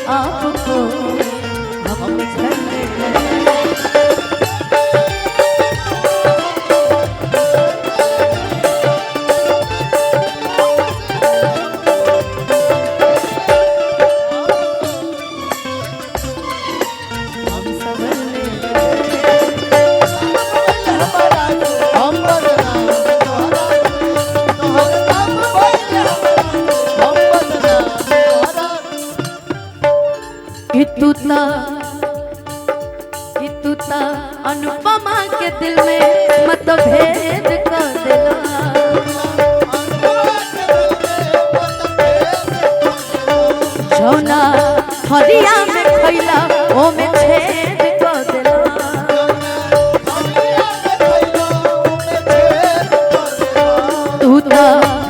आपको हम झरने तूता अनुपमा के दिल में मतभेद कर देला जौना हरिया में खैला ओ में छेद कर देला तूता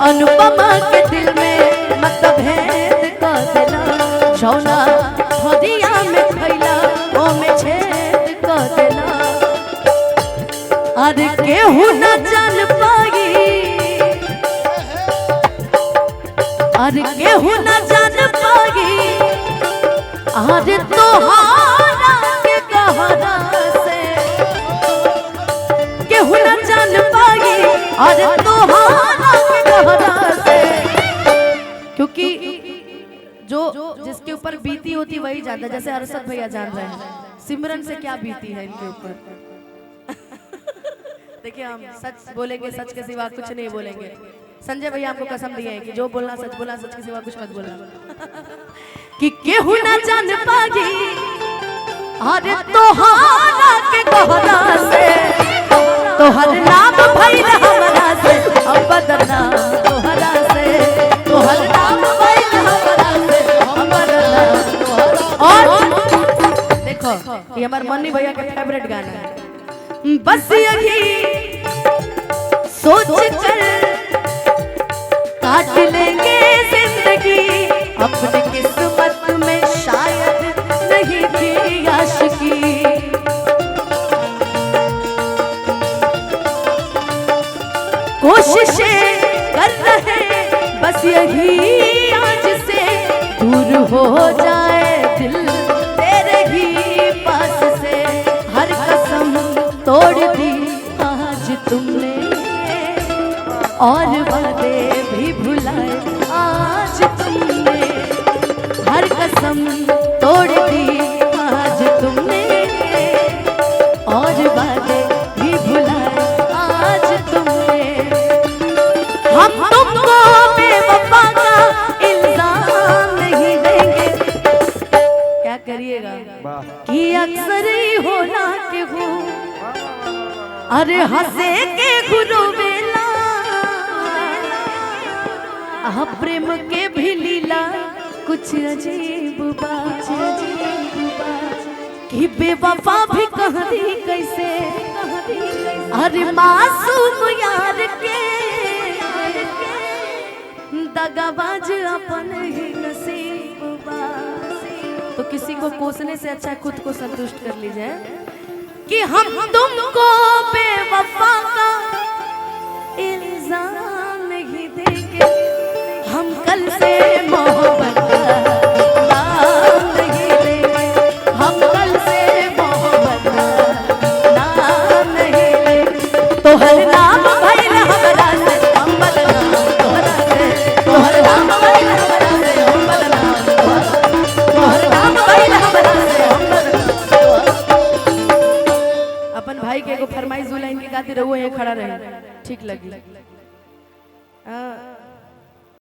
अनुपमा के दिल में मतभेद कर देला जौना हरिया में खैला ओ में छेद कर देला अरे केहू न जान पाई अरे केहू न जान पाई अरे तोहारा के गहरा से केहू न जान पाई अरे तोहारा के गहरा से क्योंकि जो जिसके ऊपर बीती होती वही जानता। जैसे अरशद भैया जान रहे हैं सिमरन से क्या बीती है इनके ऊपर। देखिए हम सच बोलेंगे, सच के सिवा कुछ नहीं बोलेंगे। संजय भैया हमको कसम दिए हैं कि जो बोलना सच बोला, सच के सिवा कुछ मत बोलना। कि केहू ना जान पागी अरे तोहारा के गहरा से तोहर नाम भइल हमरा से अब बदनाम तोहरा से तोहर नाम भइल हमरा से अब बदनाम तोहरा। और देखो ये हमारे मन्नी भैया का फेवरेट गाना है। बस यही सोच कर काट लेंगे जिंदगी अपनी किस्मत में शायद नहीं थी आशिकी। कोशिशें कर रहे बस यही आज से दूर हो जाए दिल तेरे ही पास से। हर कसम तोड़ दी आज तुमने और वादे भी भुलाए आज तुमने। हर कसम तोड़ दी आज तुमने और वादे भी भुलाए आज तुमने। हम तुमको बेवफा का इल्जाम नहीं देंगे। क्या करिएगा कि अक्सर ही होला के हो अरे हंसे के गुरु बेला प्रेम के भी लीला कुछ अजीब बात कि बेवफा भी कह दी कैसे अरे मासूम यार के दगाबाज अपन ही नसीब बात। तो किसी को कोसने से अच्छा खुद को संतुष्ट कर लीजिए कि हम तुमको बेवफा का इल्जाम नहीं देंगे। हम कल से मोहब्बत का नाम नहीं देंगे। हम कल से मोहब्बत का नाम नहीं लेंगे। तो हर नाम भइल हमरा से हम बदनाम तोहरा से तो हर नाम भइल हमरा से हम बदनाम तो हर नाम भइल हमरा से हम बदनाम। अपन भाई के एगो फरमाइश दुल्हन के गाते रहो ये खड़ा रहे ठीक लगी।